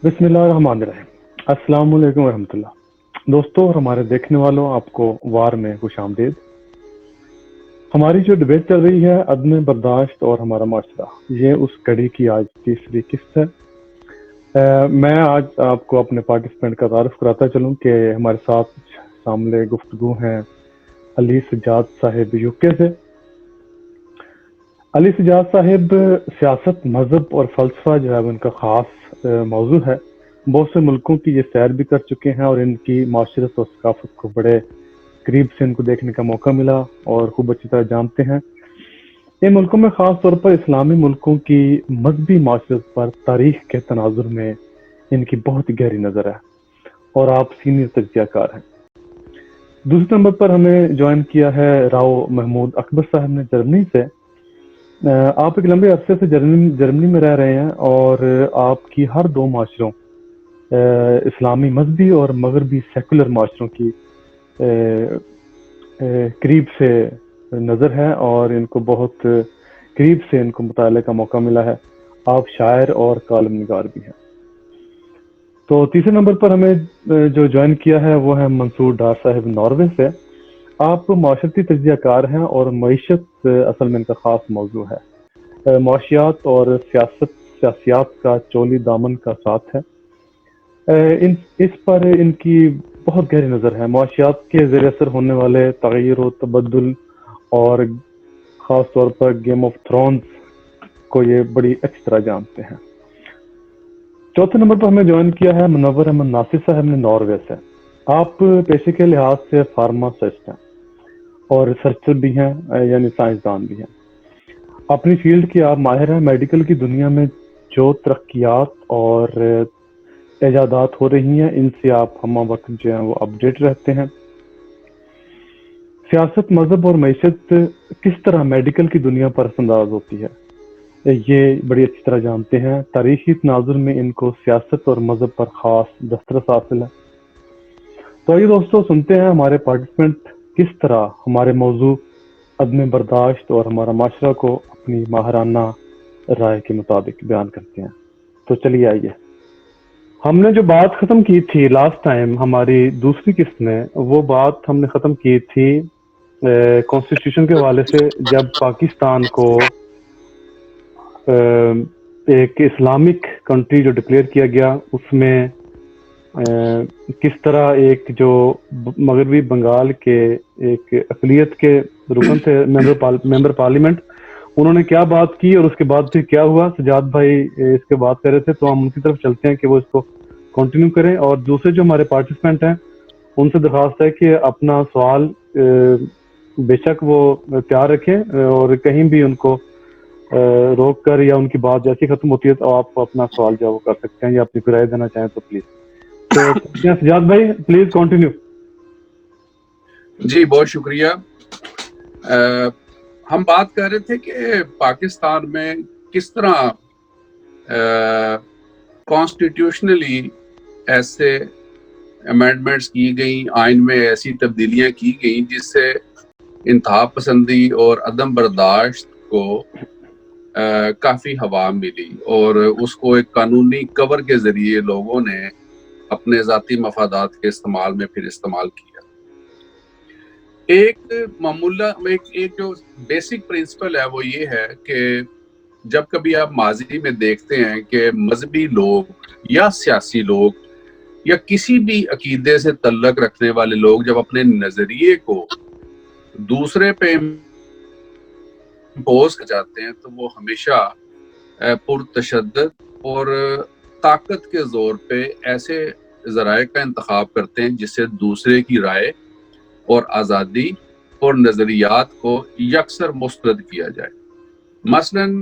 بسم اللہ الرحمن الرحیم۔ السلام علیکم ورحمۃ اللہ۔ دوستوں اور ہمارے دیکھنے والوں، آپ کو وار میں خوش آمدید۔ ہماری جو ڈبیٹ چل رہی ہے عدم برداشت اور ہمارا معاشرہ، یہ اس کڑی کی آج تیسری قسط ہے۔ میں آج آپ کو اپنے پارٹیسپینٹ کا تعارف کراتا چلوں کہ ہمارے ساتھ شامل گفتگو ہیں علی سجاد صاحب یو کے سے۔ علی سجاد صاحب سیاست، مذہب اور فلسفہ جو ہے ان کا خاص موضوع ہے۔ بہت سے ملکوں کی یہ سیر بھی کر چکے ہیں اور ان کی معاشرت اور ثقافت کو بڑے قریب سے ان کو دیکھنے کا موقع ملا اور خوب اچھی طرح جانتے ہیں۔ ان ملکوں میں خاص طور پر اسلامی ملکوں کی مذہبی معاشرت پر تاریخ کے تناظر میں ان کی بہت گہری نظر ہے اور آپ سینئر تجزیہ کار ہیں۔ دوسرے نمبر پر ہمیں جوائن کیا ہے راؤ محمود اکبر صاحب نے جرمنی سے۔ آپ ایک لمبے عرصے سے جرمنی میں رہ رہے ہیں اور آپ کی ہر دو معاشروں، اسلامی مذہبی اور مغربی سیکولر معاشروں کی قریب سے نظر ہے اور ان کو بہت قریب سے ان کو مطالعے کا موقع ملا ہے۔ آپ شاعر اور کالم نگار بھی ہیں۔ تو تیسرے نمبر پر ہمیں جو جوائن کیا ہے وہ ہے منصور ڈار صاحب ناروے سے۔ آپ معاشرتی تجزیہ کار ہیں اور معیشت اصل میں ان کا خاص موضوع ہے۔ معاشیات اور سیاسیات کا چولی دامن کا ساتھ ہے۔ اس پر ان کی بہت گہری نظر ہے۔ معاشیات کے زیر اثر ہونے والے تغیر و تبدل اور خاص طور پر گیم آف تھرونز کو یہ بڑی اچھی طرح جانتے ہیں۔ چوتھے نمبر پر ہمیں جوائن کیا ہے منور احمد ناصر صاحب نے ناروے سے۔ آپ پیشے کے لحاظ سے فارماسسٹ ہیں اور ریسرچر بھی ہیں، یعنی سائنسدان بھی ہیں۔ اپنی فیلڈ کی آپ ماہر ہیں۔ میڈیکل کی دنیا میں جو ترقیات اور ایجادات ہو رہی ہیں ان سے آپ ہم وقت جو ہیں وہ اپڈیٹ رہتے ہیں۔ سیاست، مذہب اور معیشت کس طرح میڈیکل کی دنیا پر اثر انداز ہوتی ہے یہ بڑی اچھی طرح جانتے ہیں۔ تاریخی تناظر میں ان کو سیاست اور مذہب پر خاص دسترس حاصل ہے۔ تو آئیے دوستوں سنتے ہیں ہمارے پارٹیسپینٹ کس طرح ہمارے موضوع عدم برداشت اور ہمارا معاشرہ کو اپنی ماہرانہ رائے کے مطابق بیان کرتے ہیں۔ تو چلیے آئیے، ہم نے جو بات ختم کی تھی لاسٹ ٹائم ہماری دوسری قسط میں، وہ بات ہم نے ختم کی تھی کانسٹیٹیوشن کے حوالے سے، جب پاکستان کو ایک اسلامک کنٹری جو ڈکلیئر کیا گیا، اس میں کس طرح ایک جو مغربی بنگال کے ایک اقلیت کے رکن تھے، ممبر پارلیمنٹ، انہوں نے کیا بات کی اور اس کے بعد پھر کیا ہوا۔ سجاد بھائی اس کے بات کر رہے تھے، تو ہم ان کی طرف چلتے ہیں کہ وہ اس کو کنٹینیو کریں، اور دوسرے جو ہمارے پارٹیسپینٹ ہیں ان سے درخواست ہے کہ اپنا سوال بے شک وہ تیار رکھیں اور کہیں بھی ان کو روک کر یا ان کی بات جیسی ختم ہوتی ہے تو آپ اپنا سوال جو وہ کر سکتے ہیں یا اپنی رائے دینا چاہیں تو پلیز۔ تو سجاد بھائی پلیز کنٹینیو۔ جی بہت شکریہ۔ ہم بات کر رہے تھے کہ پاکستان میں کس طرح کانسٹیٹیوشنلی ایسے امینڈمنٹس کی گئیں، آئین میں ایسی تبدیلیاں کی گئیں جس سے انتہا پسندی اور عدم برداشت کو کافی ہوا ملی اور اس کو ایک قانونی کور کے ذریعے لوگوں نے اپنے ذاتی مفادات کے استعمال میں پھر استعمال کیا۔ ایک جو بیسک پرنسپل ہے وہ یہ ہے کہ جب کبھی آپ ماضی میں دیکھتے ہیں کہ مذہبی لوگ یا سیاسی لوگ یا کسی بھی عقیدے سے تعلق رکھنے والے لوگ جب اپنے نظریے کو دوسرے پہ امپوز کر جاتے ہیں تو وہ ہمیشہ پرتشدد اور طاقت کے زور پہ ایسے ذرائع کا انتخاب کرتے ہیں جس سے دوسرے کی رائے اور آزادی اور نظریات کو یکسر مسترد کیا جائے۔ مثلاً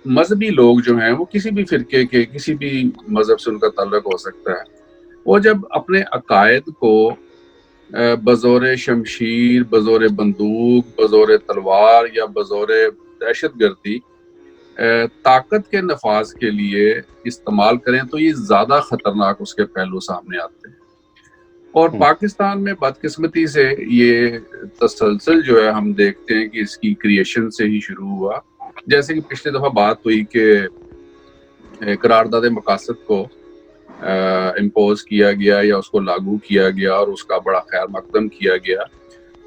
مذہبی لوگ جو ہیں وہ کسی بھی فرقے کے، کسی بھی مذہب سے ان کا تعلق ہو سکتا ہے، وہ جب اپنے عقائد کو بزور شمشیر، بزور بندوق، بزور تلوار یا بزور دہشت گردی طاقت کے نفاذ کے لیے استعمال کریں تو یہ زیادہ خطرناک اس کے پہلو سامنے آتے ہیں۔ اور پاکستان میں بدقسمتی سے یہ تسلسل جو ہے ہم دیکھتے ہیں کہ اس کی کریشن سے ہی شروع ہوا۔ جیسے کہ پچھلی دفعہ بات ہوئی کہ قرارداد مقاصد کو امپوز کیا گیا یا اس کو لاگو کیا گیا اور اس کا بڑا خیر مقدم کیا گیا.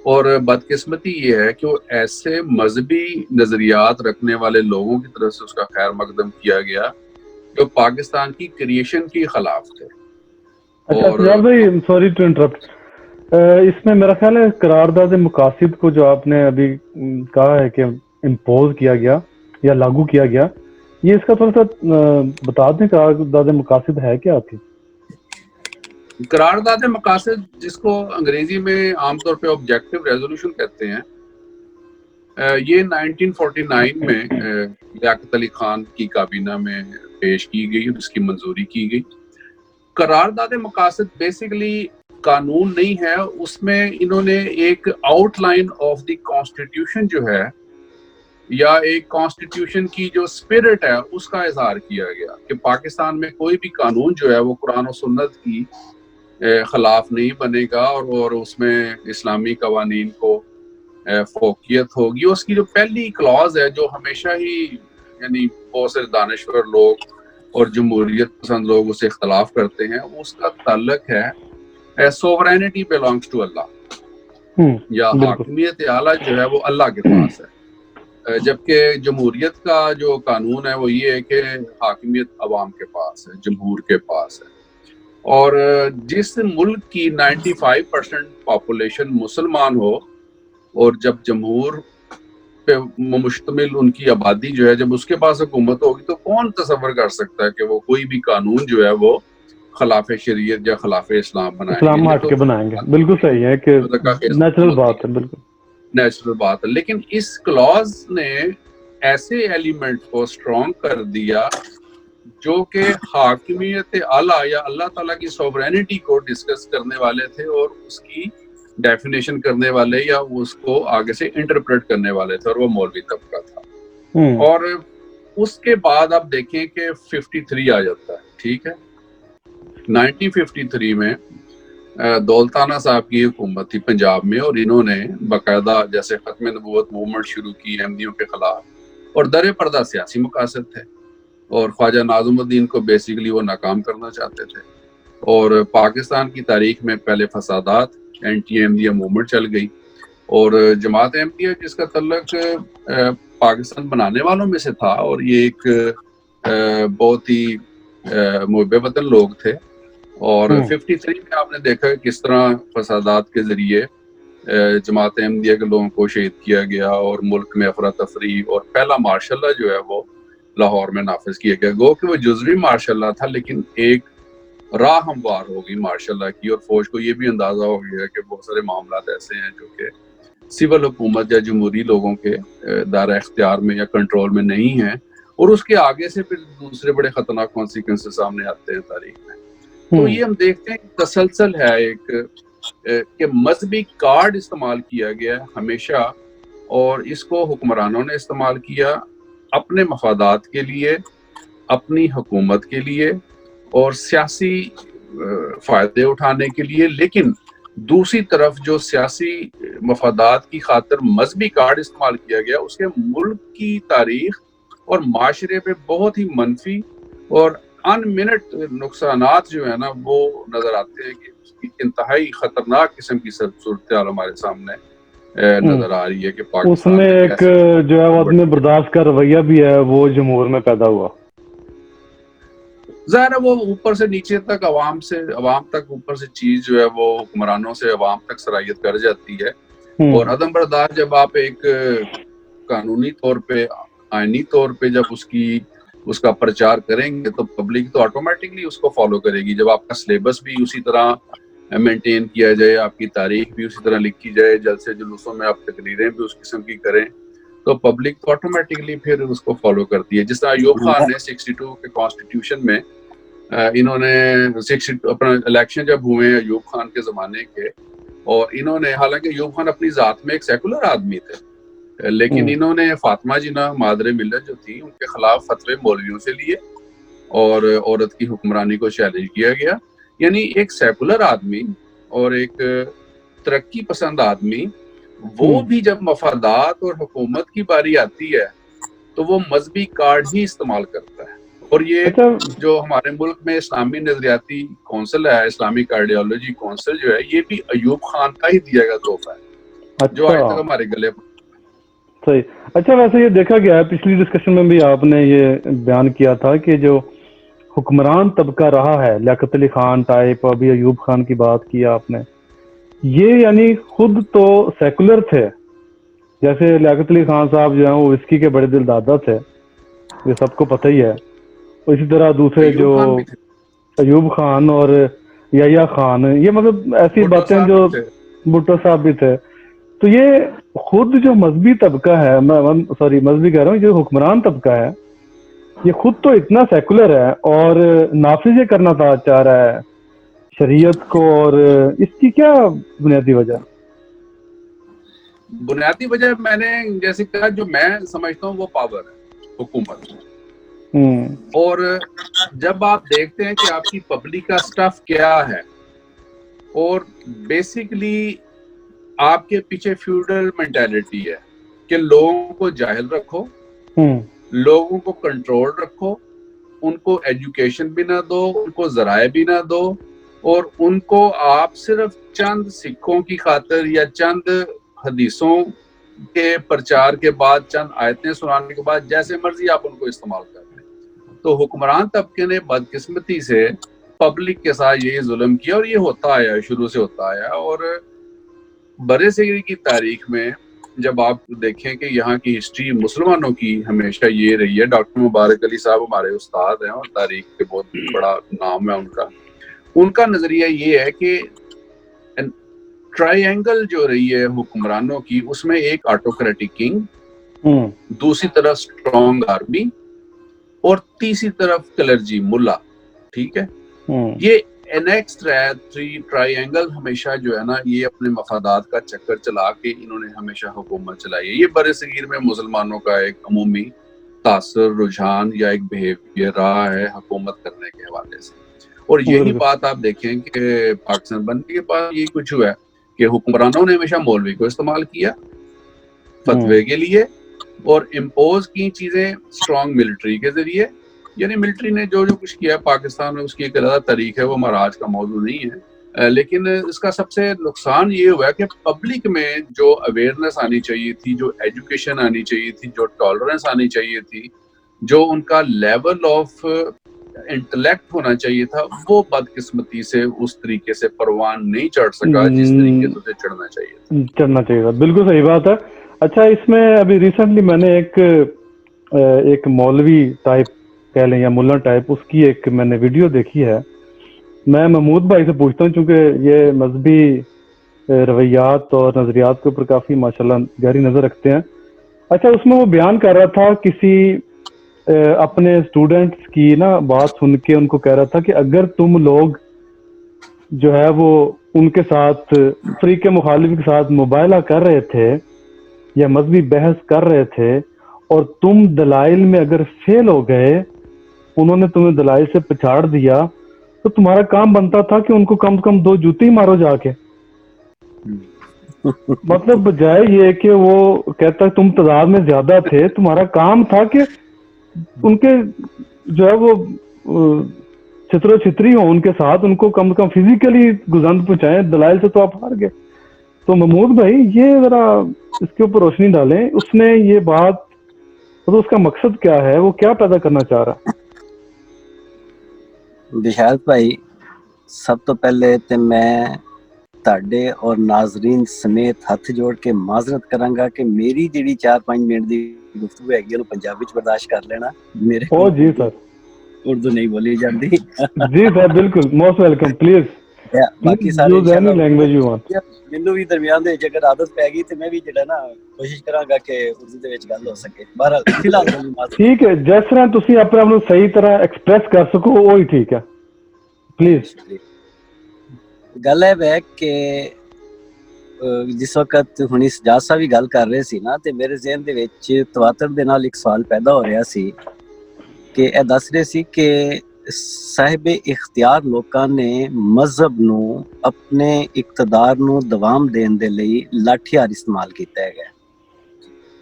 اور بدقسمتی یہ ہے کہ وہ ایسے مذہبی نظریات رکھنے والے لوگوں کی طرف سے اس کا خیر مقدم کیا گیا جو پاکستان کی کریشن کی خلاف تھے. اچھا اور سجاد بھائی سوری ٹو انٹرپٹ، اس میں میرا خیال ہے قرارداد مقاصد کو جو آپ نے ابھی کہا ہے کہ امپوز کیا گیا یا لاگو کیا گیا، یہ اس کا تھوڑا سا بتا دیں قرارداد مقاصد ہے کیا آپ کی؟ قرارداد مقاصد جس کو انگریزی میں عام طور پہ آبجیکٹو ریزولوشن کہتے ہیں، یہ 1949 میں لیاقت علی خان کی کابینہ میں پیش کی گئی اور اس کی منظوری کی گئی. قرارداد مقاصد بیسیکلی قانون نہیں ہے، اس میں انہوں نے ایک out line of the constitution جو ہے یا ایک کانسٹیٹیوشن کی جو اسپرٹ ہے اس کا اظہار کیا گیا کہ پاکستان میں کوئی بھی قانون جو ہے وہ قرآن و سنت کی خلاف نہیں بنے گا اور اس میں اسلامی قوانین کو فوقیت ہوگی. اس کی جو پہلی کلاز ہے جو ہمیشہ ہی یعنی بہت سے دانشور لوگ اور جمہوریت پسند لوگ اسے اختلاف کرتے ہیں، اس کا تعلق ہے سوورینٹی بیلانگس ٹو اللہ، یا حاکمیت اعلیٰ جو ہے وہ اللہ کے پاس ہے، جبکہ جمہوریت کا جو قانون ہے وہ یہ ہے کہ حاکمیت عوام کے پاس ہے، جمہور کے پاس ہے. اور جس ملک کی 95% پاپولیشن مسلمان ہو اور جب جمہور پہ مشتمل ان کی آبادی جو ہے جب اس کے پاس حکومت ہوگی تو کون تصور کر سکتا ہے کہ وہ کوئی بھی قانون جو ہے وہ خلاف شریعت یا خلاف اسلام بنائیں گے. اسلام ہٹ کے بنائیں گے، بالکل صحیح ہے کہ نیچرل بات ہے، بالکل نیچرل بات ہے. لیکن اس کلاز نے ایسے ایلیمنٹ کو سٹرونگ کر دیا جو کہ حاکمیت اعلیٰ یا اللہ تعالیٰ کی سوورینٹی کو ڈسکس کرنے والے تھے اور اس کی ڈیفینیشن کرنے والے یا اس کو آگے سے انٹرپریٹ کرنے والے تھے، اور وہ مولوی طبقہ تھا. اور اس کے بعد آپ دیکھیں کہ 53 آ جاتا ہے، ٹھیک ہے. 1953 میں دولتانہ صاحب کی حکومت تھی پنجاب میں، اور انہوں نے باقاعدہ جیسے ختم نبوت موومنٹ شروع کی احمدیوں کے خلاف، اور در پردہ سیاسی مقاصد تھے، اور خواجہ ناظم الدین کو بیسیکلی وہ ناکام کرنا چاہتے تھے. اور پاکستان کی تاریخ میں پہلے فسادات، اینٹی احمدیہ موومنٹ چل گئی، اور جماعت احمدیہ جس کا تعلق پاکستان بنانے والوں میں سے تھا، اور یہ ایک بہت ہی محب وطن لوگ تھے. اور 53 میں آپ نے دیکھا کس طرح فسادات کے ذریعے جماعت احمدیہ کے لوگوں کو شہید کیا گیا اور ملک میں افراتفری، اور پہلا مارشل لا جو ہے وہ لاہور میں نافذ کیا گیا. گو کہ وہ جزوی مارشل لا تھا لیکن ایک راہ ہموار ہوگی مارشل لا کی، اور فوج کو یہ بھی اندازہ ہو گیا کہ بہت سارے معاملات ایسے ہیں جو کہ سول حکومت یا جمہوری لوگوں کے دائرہ اختیار میں یا کنٹرول میں نہیں ہیں، اور اس کے آگے سے پھر دوسرے بڑے خطرناک کانسیکوینسز سامنے آتے ہیں تاریخ میں. تو یہ ہم دیکھتے ہیں کہ تسلسل ہے ایک کہ مذہبی کارڈ استعمال کیا گیا ہمیشہ، اور اس کو حکمرانوں نے استعمال کیا اپنے مفادات کے لیے، اپنی حکومت کے لیے اور سیاسی فائدے اٹھانے کے لیے. لیکن دوسری طرف جو سیاسی مفادات کی خاطر مذہبی کارڈ استعمال کیا گیا، اس کے ملک کی تاریخ اور معاشرے پہ بہت ہی منفی اور ان منٹ نقصانات جو ہیں نا وہ نظر آتے ہیں کہ اس کی انتہائی خطرناک قسم کی صورتحال ہمارے سامنے نظر آ رہی ہے کہ اس میں ایک جو ہے عدم برداشت کا رویہ بھی ہے وہ جمہور میں پیدا ہوا. ظاہر ہے وہ اوپر سے نیچے تک عوام تک اوپر سے چیز جو ہے وہ حکمرانوں سے عوام تک سرایت کر جاتی ہے. اور عدم برداشت جب آپ ایک قانونی طور پہ، آئینی طور پہ جب اس کا پرچار کریں گے تو پبلک تو آٹومیٹکلی اس کو فالو کرے گی. جب آپ کا سلیبس بھی اسی طرح مینٹین کیا جائے، آپ کی تاریخ بھی اسی طرح لکھی جائے، جلسے جلوسوں میں آپ تقریریں بھی اس قسم کی کریں، تو پبلک تو آٹومیٹکلی پھر اس کو فالو کرتی ہے. جس طرح ایوب خان نے 62 کے کانسٹیٹیوشن میں انہوں نے اپنا الیکشن جب ہوئے ایوب خان کے زمانے کے، اور انہوں نے، حالانکہ ایوب خان اپنی ذات میں ایک سیکولر آدمی تھے، لیکن انہوں نے فاطمہ جناح مادر ملت جو تھی ان کے خلاف فتوے مولویوں سے لیے اور عورت کی حکمرانی کو چیلنج کیا گیا. یعنی ایک سیکولر آدمی اور ایک ترقی پسند آدمی، وہ بھی جب مفادات اور حکومت کی باری آتی ہے تو وہ مذہبی کارڈ ہی استعمال کرتا ہے. اور یہ اچھا جو ہمارے ملک میں اسلامی نظریاتی کونسل ہے, اسلامک آئیڈیالوجی کونسل جو ہے, یہ بھی ایوب خان کا ہی دیا گیا تحفہ ہے جو آج تک اچھا ہمارے گلے پر. صحیح. اچھا ویسے یہ دیکھا گیا ہے پچھلی ڈسکشن میں بھی آپ نے یہ بیان کیا تھا کہ جو حکمران طبقہ رہا ہے, لیاقت علی خان ٹائپ, ابھی ایوب خان کی بات کی آپ نے, یہ یعنی خود تو سیکولر تھے, جیسے لیاقت علی خان صاحب جو ہیں وہ وسکی کے بڑے دل دادا تھے, یہ سب کو پتہ ہی ہے. اسی طرح دوسرے جو ایوب خان بھی تھے, ایوب خان اور یحییٰ خان, یہ مطلب ایسی بھٹو باتیں صاحب جو بھی تھے. بھٹو صاحب بھی تھے. تو یہ خود جو مذہبی طبقہ ہے, سوری مذہبی کہہ رہا ہوں, جو حکمران طبقہ ہے یہ خود تو اتنا سیکولر ہے اور نافذ کرنا چاہ رہا ہے شریعت کو, اور اس کی کیا بنیادی وجہ؟ بنیادی وجہ میں نے جیسے کہا, جو میں سمجھتا ہوں وہ پاور ہے, حکومت. اور جب آپ دیکھتے ہیں کہ آپ کی پبلک کا سٹف کیا ہے, اور بیسیکلی آپ کے پیچھے فیوڈل مینٹیلٹی ہے کہ لوگوں کو جاہل رکھو, لوگوں کو کنٹرول رکھو, ان کو ایجوکیشن بھی نہ دو, ان کو ذرائع بھی نہ دو, اور ان کو آپ صرف چند سکھوں کی خاطر یا چند حدیثوں کے پرچار کے بعد, چند آیتیں سنانے کے بعد جیسے مرضی آپ ان کو استعمال کر لیں. تو حکمران طبقے نے بدقسمتی سے پبلک کے ساتھ یہی ظلم کیا, اور یہ ہوتا آیا, شروع سے ہوتا آیا. اور برے صغیر کی تاریخ میں جب آپ دیکھیں کہ یہاں کی ہسٹری مسلمانوں کی ہمیشہ یہ رہی ہے, ڈاکٹر مبارک علی صاحب ہمارے استاد ہیں اور تاریخ کے بہت بڑا نام ہے ان کا نظریہ یہ ہے کہ ٹرائی اینگل جو رہی ہے حکمرانوں کی, اس میں ایک آٹوکریٹک کنگ, دوسری طرف اسٹرانگ آرمی, اور تیسری طرف کلرجی ملا. ٹھیک ہے, یہ انیکسٹ ٹرائی اینگل ہمیشہ جو ہے نا, یہ اپنے مفادات کا چکر چلا کے انہوں نے ہمیشہ حکومت چلائی ہے. یہ برِ صغیر میں مسلمانوں کا ایک عمومی تاثر, رجحان یا ایک بیہیویئر رہا ہے حکومت کرنے کے حوالے سے. اور یہی بات آپ دیکھیں کہ پاکستان بننے کے بعد یہی کچھ ہوا ہے کہ حکمرانوں نے ہمیشہ مولوی کو استعمال کیا فتوے کے لیے, اور امپوز کی چیزیں اسٹرانگ ملٹری کے ذریعے. یعنی ملٹری نے جو کچھ کیا پاکستان میں, اس کی ایک علیحدہ تاریخ ہے, وہ ہمارا آج کا موضوع نہیں ہے. لیکن اس کا سب سے نقصان یہ ہوا کہ پبلک میں جو اویئرنیس آنی چاہیے تھی, جو ایجوکیشن آنی چاہیے تھی, جو ٹالرنس آنی چاہیے تھی, جو ان کا لیول آف انٹلیکٹ ہونا چاہیے تھا, وہ بدقسمتی سے اس طریقے سے پروان نہیں چڑھ سکا جس طریقے سے اسے چڑھنا چاہیے تھا. بالکل صحیح بات ہے. اچھا اس میں ابھی ریسنٹلی میں نے ایک مولوی ٹائپ کہہ لیں یا ملا ٹائپ, اس کی ایک میں نے ویڈیو دیکھی ہے. میں محمود بھائی سے پوچھتا ہوں, چونکہ یہ مذہبی رویات اور نظریات کے اوپر کافی ماشاءاللہ گہری نظر رکھتے ہیں. اچھا اس میں وہ بیان کر رہا تھا کسی اپنے اسٹوڈنٹس کی نا بات سن کے, ان کو کہہ رہا تھا کہ اگر تم لوگ جو ہے وہ ان کے ساتھ فریق مخالف کے ساتھ مباہلہ کر رہے تھے یا مذہبی بحث کر رہے تھے, اور تم دلائل میں اگر فیل ہو گئے, انہوں نے تمہیں دلائل سے پچھاڑ دیا, تو تمہارا کام بنتا تھا کہ ان کو کم سے کم 2 جوتی مارو جا کے. مطلب بجائے یہ کہ وہ کہتا ہے تم تعداد میں زیادہ تھے, تمہارا کام تھا کہ ان کے جو ہے وہ چھتر و چھتری ہو ان کے ساتھ, ان کو کم سے کم فزیکلی گزند پہنچائیں, دلائل سے تو آپ ہار گئے. تو محمود بھائی یہ ذرا اس کے اوپر روشنی ڈالیں, اس نے یہ بات تو اس کا مقصد کیا ہے, وہ کیا پیدا کرنا چاہ رہا ہے؟ بشارت بھائی, سب تو پہلے تے میں تاڈے اور ناظرین سمیت ہاتھ جوڑ کے معذرت کراں گا کہ میری جڑی 4-5 منٹ دی گفتگو ہے گی پنجابی چ برداشت کر لینا, میرے کو جی سر, اردو نہیں بولی جاندی. جی سر بالکل, موسٹ ویلکم, پلیز باقی سارے یوز اینی انشاءاللہ لینگویج یو وانٹ. مینوں بھی درمیان دے وچ اگر عادت پے گئی تے میں بھی جڑا نا کوشش کراں گا کہ اردو دے وچ گل ہو سکے. بہرحال فی الحال تو معذرت. ٹھیک ہے, جس طرح تسی اپنے آپ کو صحیح طرح ایکسپریس کر سکو وہی ٹھیک ہے, پلیز. گل ہے کہ جس وقت ہنی سجاد صاحب بھی گل کر رہے سی نا, تے میرے ذہن دے وچ تواتر دے نال ایک سوال پیدا ہو رہا سی کہ اے دس رہے سی کہ صاحب اختیار لوکاں نے مذہب نو اپنے اقتدار نو دوام دین دے لئی لاٹھی ہار استعمال کیتا ہے.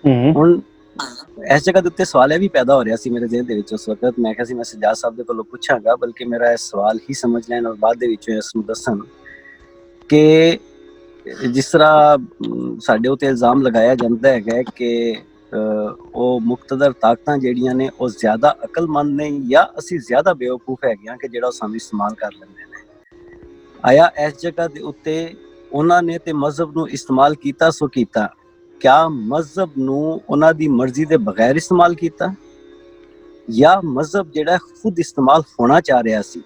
ہن ਇਸ ਜਗ੍ਹਾ ਦੇ ਉੱਤੇ ਸਵਾਲ ਇਹ ਵੀ ਪੈਦਾ ਹੋ ਰਿਹਾ ਸੀ ਮੇਰੇ ਜ਼ਿਹਨ ਦੇ ਵਿੱਚ ਉਸ ਵਕਤ। ਮੈਂ ਕਿਹਾ ਸੀ ਮੈਂ ਸਜਾਦ ਸਾਹਿਬ ਦੇ ਕੋਲੋਂ ਪੁੱਛਾਂਗਾ, ਬਲਕਿ ਮੇਰਾ ਇਹ ਸਵਾਲ ਹੀ ਸਮਝ ਲੈਣ ਔਰ ਬਾਅਦ ਦੇ ਵਿੱਚ ਇਸ ਨੂੰ ਦੱਸਣ ਕਿ ਜਿਸ ਤਰ੍ਹਾਂ ਸਾਡੇ ਉੱਤੇ ਇਲਜ਼ਾਮ ਲਗਾਇਆ ਜਾਂਦਾ ਹੈਗਾ ਕਿ ਉਹ ਮੁਕਤਦਰ ਤਾਕਤਾਂ ਜਿਹੜੀਆਂ ਨੇ ਉਹ ਜ਼ਿਆਦਾ ਅਕਲਮੰਦ ਨੇ ਜਾਂ ਅਸੀਂ ਜ਼ਿਆਦਾ ਬੇਵਕੂਫ ਹੈਗੇ ਹਾਂ ਕਿ ਜਿਹੜਾ ਉਹ ਸਾਨੂੰ ਇਸਤੇਮਾਲ ਕਰ ਲੈਂਦੇ ਨੇ। ਆਇਆ ਇਸ ਜਗ੍ਹਾ ਦੇ ਉੱਤੇ ਉਹਨਾਂ ਨੇ ਤੇ ਮਜ਼ਹਬ ਨੂੰ ਇਸਤੇਮਾਲ ਕੀਤਾ ਸੋ ਕੀਤਾ, ਕਿਆ ਮਜ਼ਹਬ ਨੂੰ ਉਹਨਾਂ ਦੀ ਮਰਜ਼ੀ ਦੇ ਬਗੈਰ ਇਸਤੇਮਾਲ ਕੀਤਾ ਜਾਂ ਮਜ਼ਹਬ ਜਿਹੜਾ ਖੁਦ ਇਸਤੇਮਾਲ ਹੋਣਾ ਚਾਹ ਰਿਹਾ ਸੀ,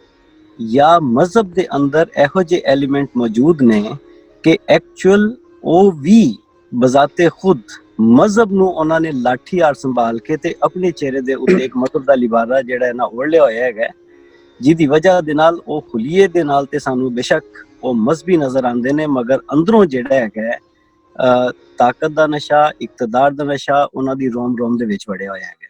ਜਾਂ ਮਜ਼ਹਬ ਦੇ ਅੰਦਰ ਇਹੋ ਜਿਹੇ ਐਲੀਮੈਂਟ ਮੌਜੂਦ ਨੇ ਕਿ ਐਕਚੁਅਲ ਉਹ ਵੀ ਬਜ਼ਾਤੇ ਖੁਦ ਮਜ਼ਹਬ ਨੂੰ ਉਹਨਾਂ ਨੇ ਲਾਠੀ ਹਾਰ ਸੰਭਾਲ ਕੇ ਤੇ ਆਪਣੇ ਚਿਹਰੇ ਦੇ ਉੱਤੇ ਇੱਕ ਮਜ਼ਹਬ ਦਾ ਲਿਬਾਰਾ ਜਿਹੜਾ ਨਾ ਓੜ੍ਹਿਆ ਹੋਇਆ ਹੈਗਾ, ਜਿਹਦੀ ਵਜ੍ਹਾ ਦੇ ਨਾਲ ਉਹ ਖੁਲੀਏ ਦੇ ਨਾਲ ਤੇ ਸਾਨੂੰ ਬੇਸ਼ੱਕ ਉਹ ਮਜ਼ਹਬੀ ਨਜ਼ਰ ਆਉਂਦੇ ਨੇ, ਮਗਰ ਅੰਦਰੋਂ ਜਿਹੜਾ ਹੈਗਾ ਤਾਕਤ ਦਾ ਨਸ਼ਾ, ਇਕਤਦਾਰ ਦਾ ਨਸ਼ਾ ਉਹਨਾਂ ਦੀ ਰੋਮ ਰੋਮ ਦੇ ਵਿੱਚ ਵੜਿਆ ਹੋਇਆ ਹੈਗਾ।